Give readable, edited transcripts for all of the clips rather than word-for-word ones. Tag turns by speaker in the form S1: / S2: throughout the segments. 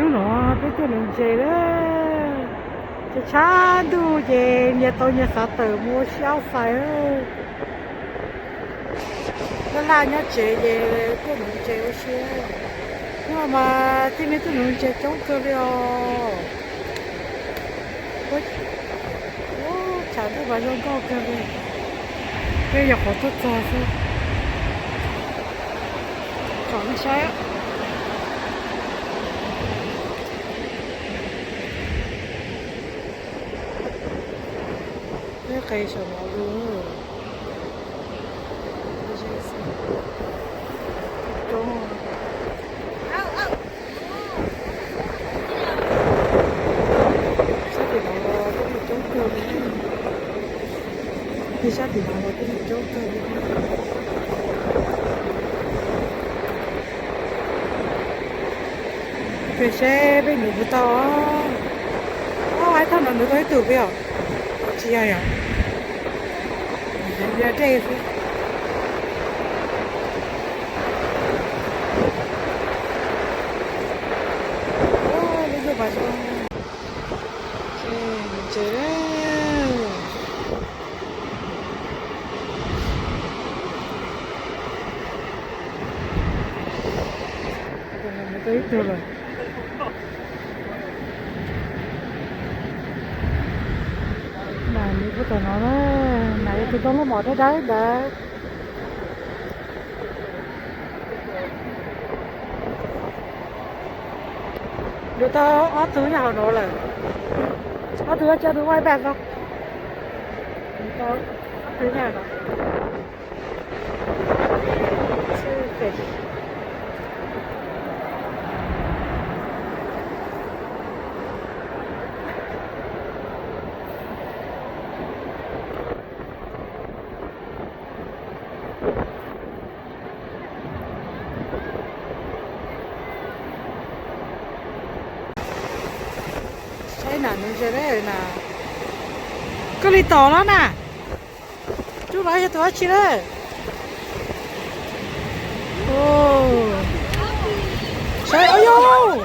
S1: nó cái chỗ đường chơi đóจะช้าดูเจเนี่ยตัวเนี่ยสาเตอมัวเชี่ยวใส่แล้วล่าเนี่ยเจเย่ตัวหนูเจว่าเชี่ยวว่ามาที่นี่ตัวหนูเจจ้องตัวเดียวโอ้โอ้ฉันตัวบ้านจ้องก็เกินเลยก็อยากขอตัวจ่อสิขอไม่ใช่这可以什么路？这是中。下地牢了，这里中个的。你下地牢了，这里中个的。cái xe bên người ta ai thằng nào người ta tự biết à chị à giờ đây bây giờ bà cho chơi đấy người ta ít rồi này như cái nó này tôi không có mỏ đấy đấy đấy đưa tao ót thứ nào nó là ót thứ cho thứ ngoài bẹt không tao ót thứ nào đó nè nó chơi đấy nè cái lì tỏ đó nè chú nói cho tôi chi đấy ô chơi ơi yo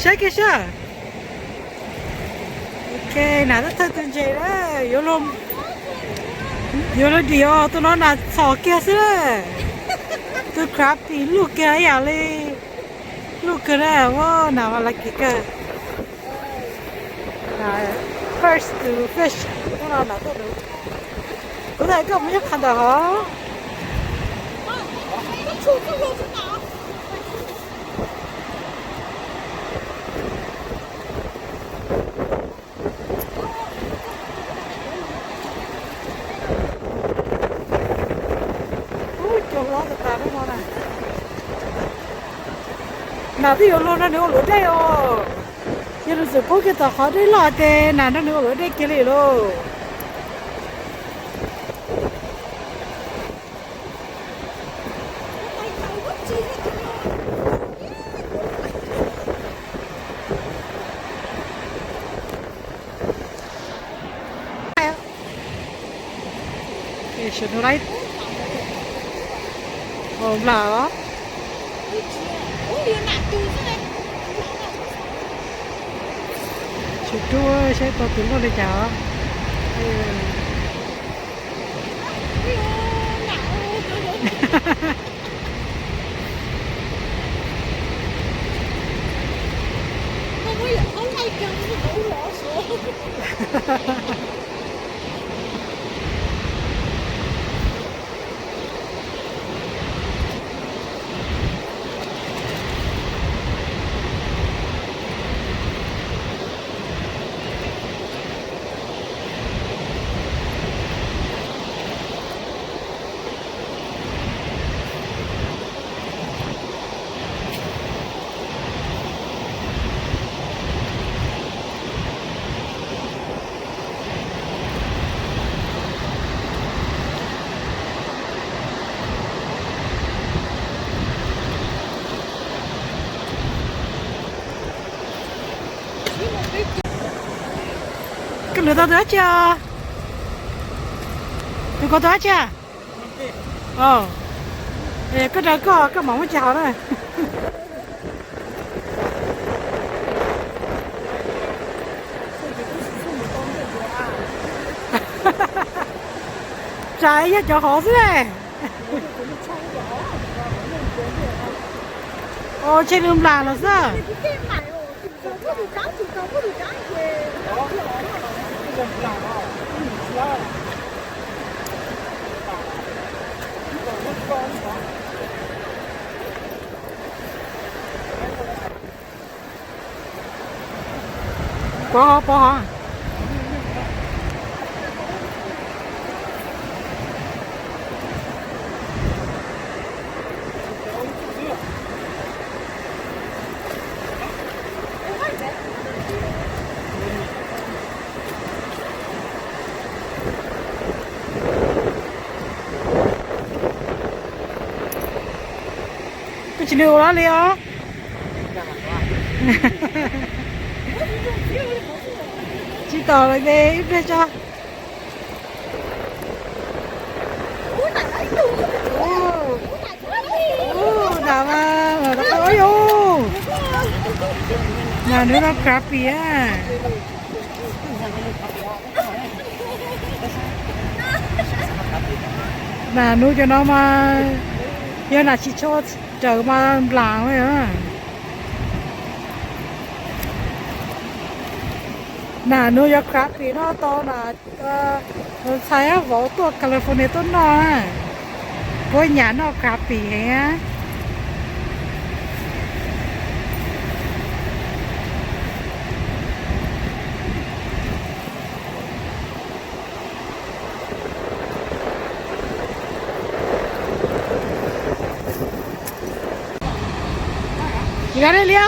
S1: chơi kia chưa ok nè nó thật tuyệt vời đấy yo luôn yo là điều tôi nói là sò kia xí đấy tôi crab thì lúc kia ấy à li lúc cái này wow nào mà là cái first to fish cái nào tôi được có thể có một chút hành động hả ui trời ơi ta đấy ngon này nào thì luôn nó nữa lửa đây ô giờ nó sẽ có cái tàu khó đấy lọt thế nào nó nữa lửa đây kia này luôn cái chuyện nó đấy ổn là chụp chua sẽ có tiếng con đi chợ cái lửa tao tới chưa tôi có tới chưa cái đó có cái mỏng chào này trái nhất cho họ thế này ô trên đường làng là sao bỏ họ cái chuyện điều đó liền chị tỏ lại về ít đây cho đào mà nó có ôi mà nữa nó crappy á mà nuôi cho nó mà giờ là chỉ cho chờ mà làm thôi á nà nuôi cho crappy nó to là sai á vỗ tua California tốt nó với nhà nó crappy hả你看这里啊，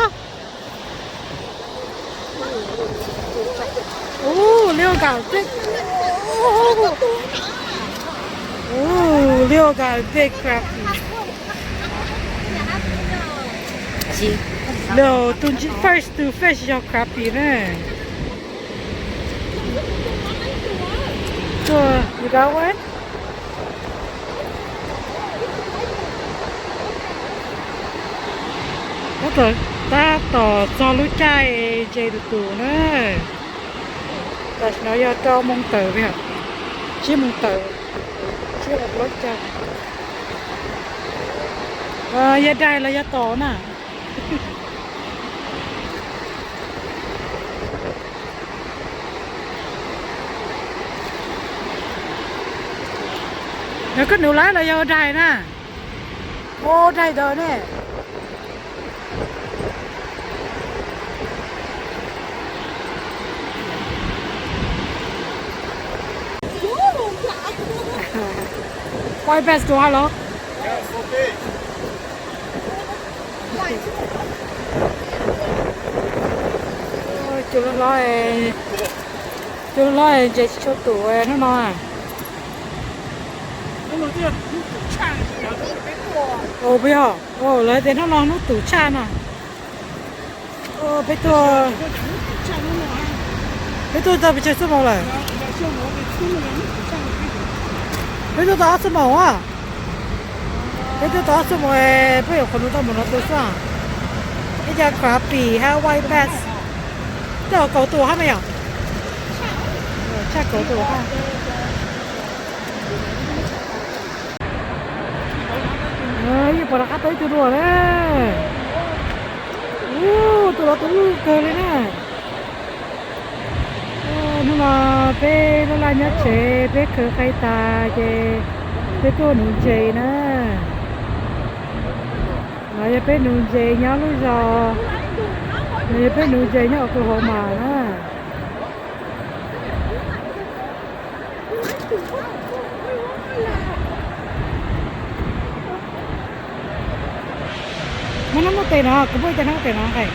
S1: 哦，六杆big，哦，六杆 big crab，是，六都 first to fish 叫 crappy 呢，这你看我。Rồi ta tỏ cho lũ trai chơi được tù nữa ta nói cho mông tử vậy hả chứ mông tử chứ là lũ trai giờ đây là giờ tỏ nè nó có nụ lái là giờ đây nè ô đây rồi nè White bass to hello.
S2: Yes, okay.
S1: Ôi, chú nó nói chạy cho tủ nó nói ồ bây giờ ồ lấy đến nó nói nó tủ chan à bây giờ ta bị chết số màu này bây giờ ta số màu à bây giờ ta số màu bây giờ con nó nó tôi sao bây giờ crappy hay white bass giờ cầu tủ hả mày à chắc cầu tủ ha ơi bỏ ra tới từ rồi đấy tụi nó tụi cười lên nè nó là bé nó là nhát chế bé khờ khai ta chế bé tôi nụ chế nè rồi bé nụ chế nhá lúc giờ rồi bé nụ chế nhá ở cửa hồ mà nè nó tiền nó cũng bây giờ nó tiền nó phải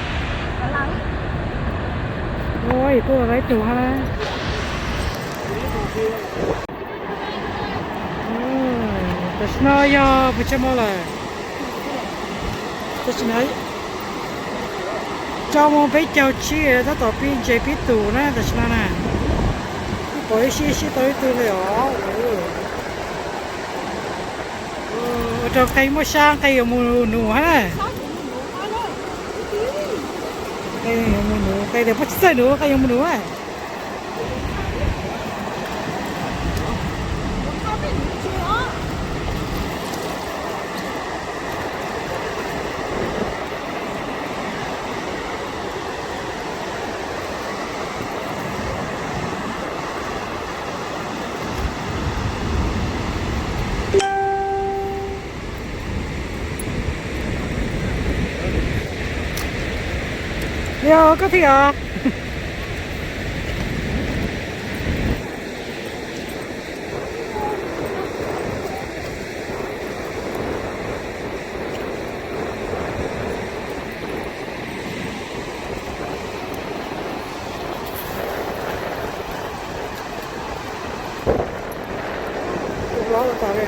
S1: ôi tôi lấy chủ ha tôi nói yo bây giờ mua lại tôi nói cho một bé cháu chi nó tổ pin chế pin tủ nè tôi nói nè bởi xí tới từ liệu cho cây mua sang cây mù nụ ha cây mù nụ cây để bắt sợi nụ cây mù nụ ha Yo, có thiệt à? Đó là tao đây.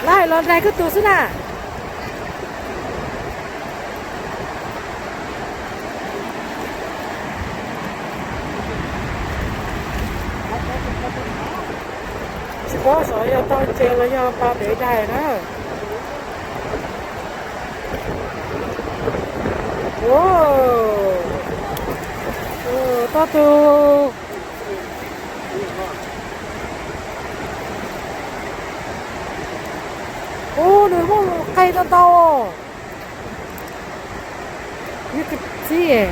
S1: Lại lần này cứ tụt xuống à? Chỉ có sợ cho tao chơi là do ba để đây đó. Wow, tao tụt. Ô, nó có cây to to. Như cái gì vậy?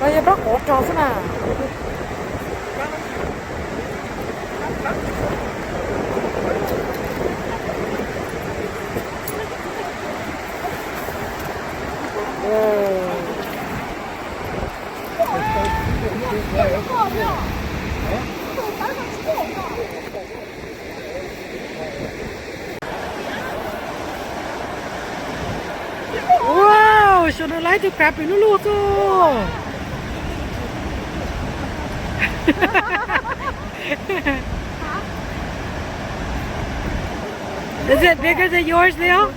S1: Bây giờ bắt cổ trò thế nào? Wow, sao nó lấy từ crab bị nó luôn cơ. Is it bigger than yours, Leo?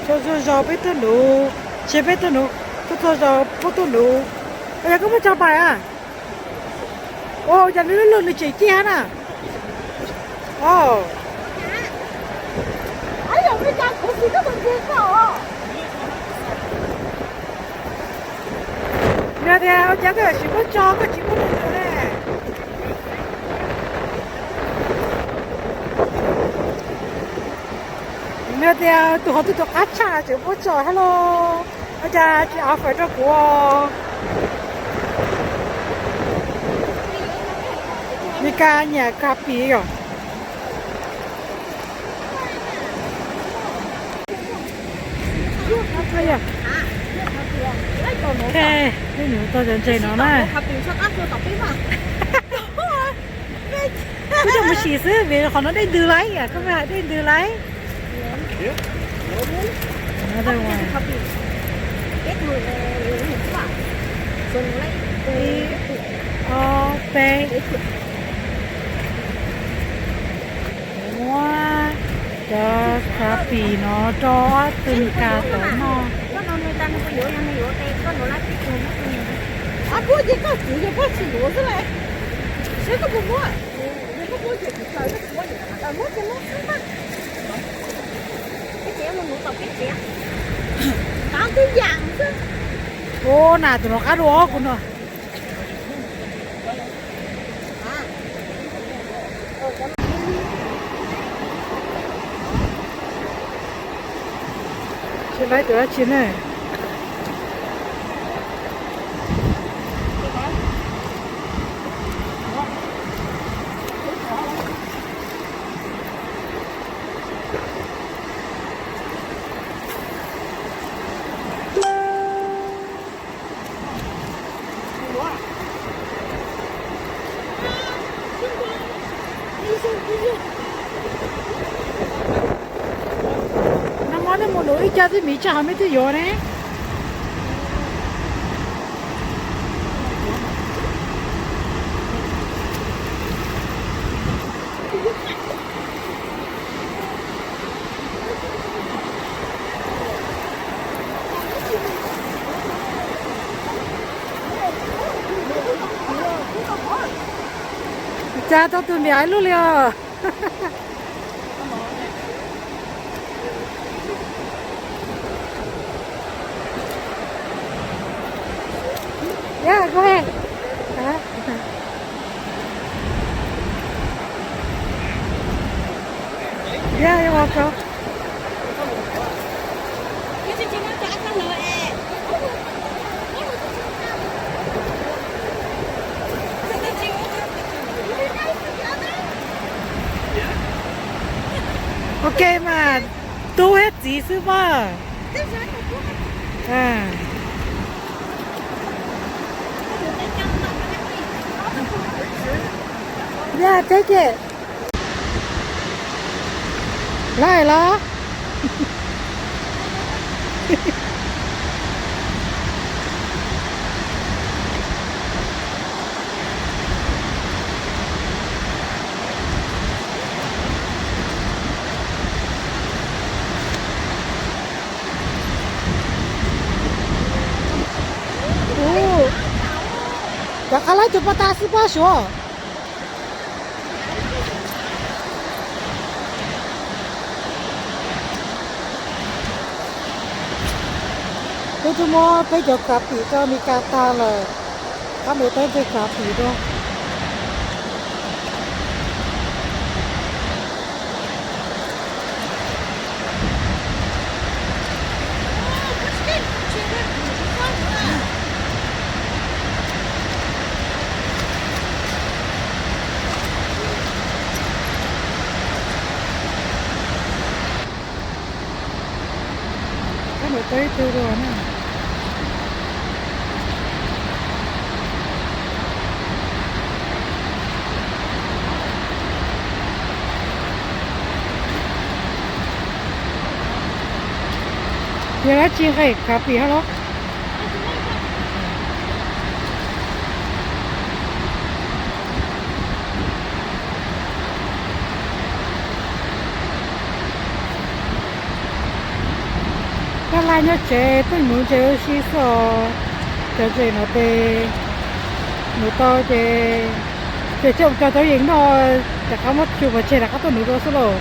S1: Cho giò biết tôi đủ, chế biết tôi đủ, tôi giò biết tôi đủ. Bây giờ có một trăm bài à? Ô, giờ nó luôn được chỉ chi hả nè? Ồ. Ấy giờ bây giờ cũng chỉ có một chiếc sao? Nè theo, chắc là chỉ có cho cái chỉ có một cái này. Nè theo, tụi họ tụi cá cha chỉ có cho hello. Bây giờ chị áo phải cho của. Đi ca nhà cà phê rồi. Đây à. Ok, cái nữa tôi dẫn chơi nó này. Bây giờ một xí xứ vì họ nó đây đưa lấy à, không phải đây đưa lấy. Nó đây ngoài. Ok. Wow, cho cà phê nó cho từng cả tổ nó.
S2: 干那个油盐的油的，个罗拉皮油那个。
S1: 啊，过节搞猪就不吃螺丝嘞，谁都不摸，也不过节就搞个过年了，摸就摸吃饭。
S2: cái chế mà ngủ tập cái chế có cái dạng chứ
S1: Ô, nà tụi nó cá đồ của nó. Chị lấy tụi nó chín này. Nó món này một nỗi cha thì mỹ cha mới thì vô đấy. Cha tao tụi mày luôn liền. Yeah, go ahead. Yeah, you're welcome.
S2: cái chương trình nó trả cho lời
S1: Ok mà tu hết gì sư ba. À. Yeah, take it. Lại là. Oh. Bakalan cepat tasik pasyo. Tôi cho mua bây giờ cà phê cho mi cà ta là các người tới với cà phê đó. Các người tới từ rồi nè. Giờ chị cái cà phê hả? Cái này nó chế tôi muốn chế xí xò cho chế nó tê nó to chế chế trộm cho tôi yếm nó chắc không mất chụp vào chế là các tôi nấu số rồi.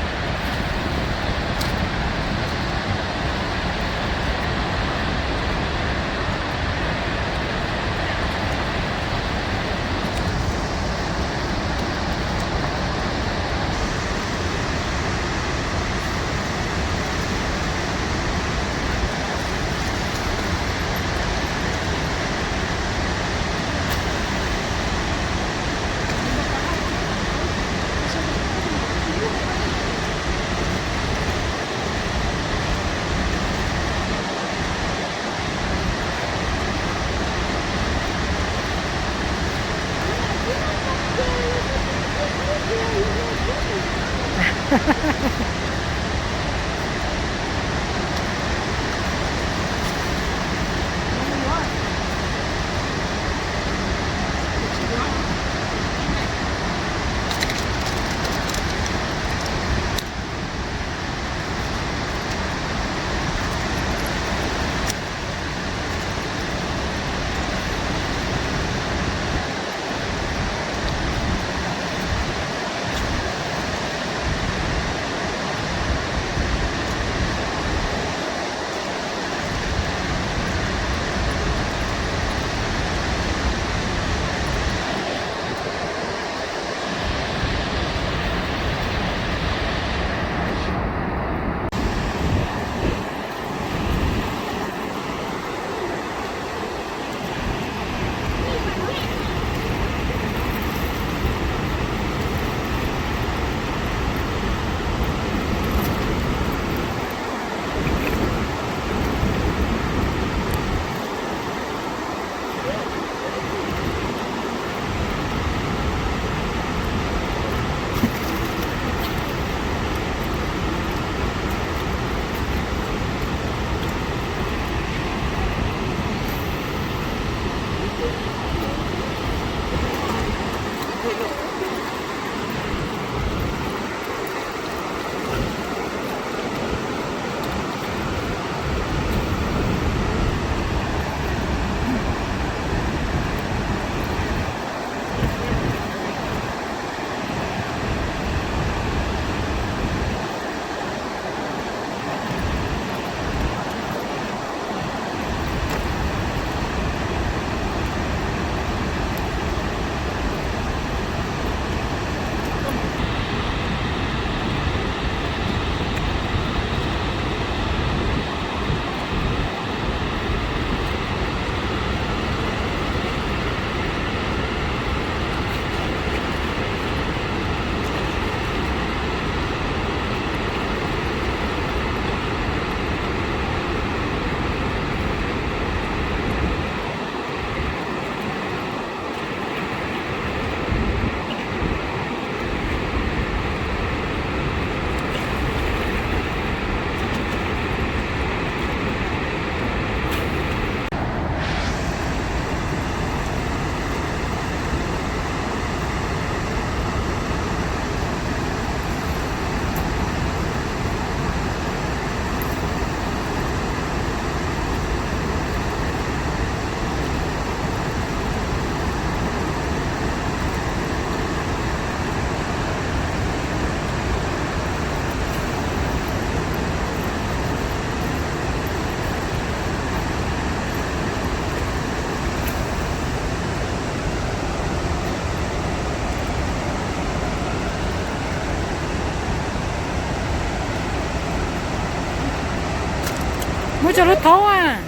S1: cho nó thấu à.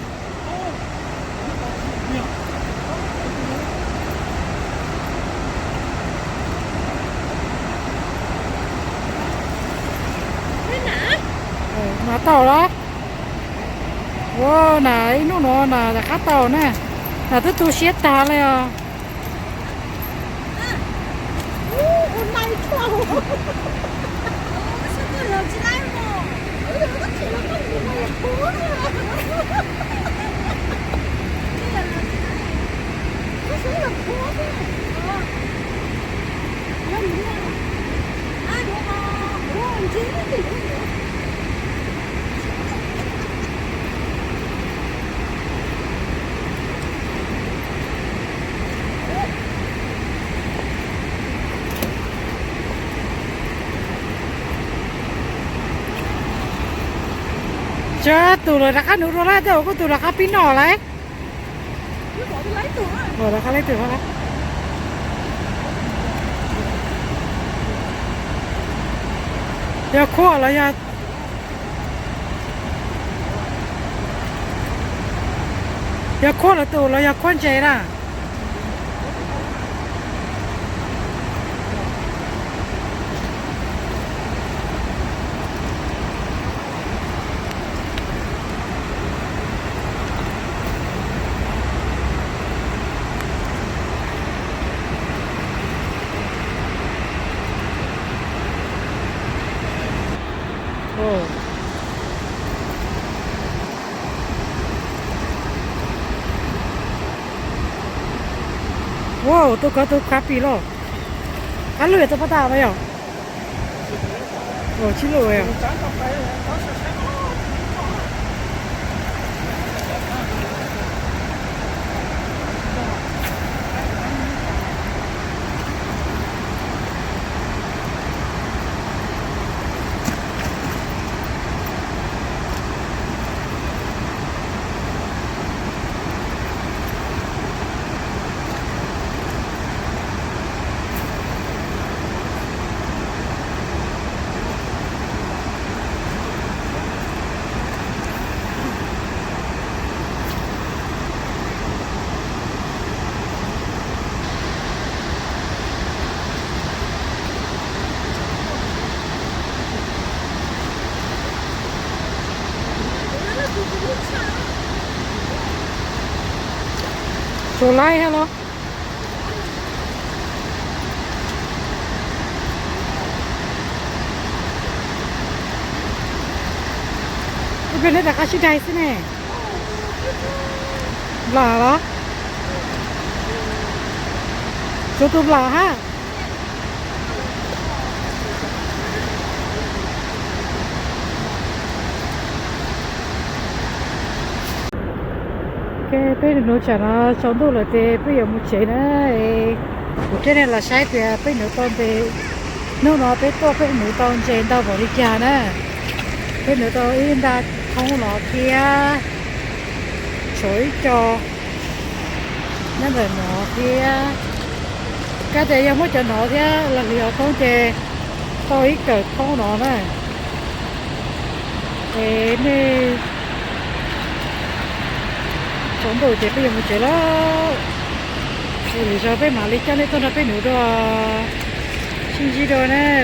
S1: Nó tàu đó. Wow, này nó là cá tàu nè. Là tôi tu xiết taเลยอ่ะ
S2: 我奶头。是个有起来么？我起了个我也哭了。我是有哭的。那你呢？啊，你好，我今天。
S1: Chứ tụi là cá nụ ra đâu có tụi là cá pin nỏ lấy. Rồi là cá lấy từ đó. Giờ khô là giờ. Giờ khô là tụi là giờ quan chế ra. Wow, tôi có tôi crappy lo. Cá lưỡi tôi bắt đầu vậy à? Ồ, chín lưỡi à? Chỗ lai hello. Bên đây là cá chích đây thế này. Là đó. Chỗ tôi là ha. Cái bên nó chả nó trong đó là thì bây giờ một chế nữa cái này là sai thì bên nó toàn thì nó bên to bên nó toàn chế tao bỏ đi chả nè bên nó to in đã không nó kia chối cho nó là nó kia cái này em mới cho nó thế là liệu không chế tôi ít cỡ không nó này thế nên chúng tôi chỉ bây giờ một chế đó thì giờ bây mà lấy cho nên tôi đã bây nữa đó xin gì rồi nè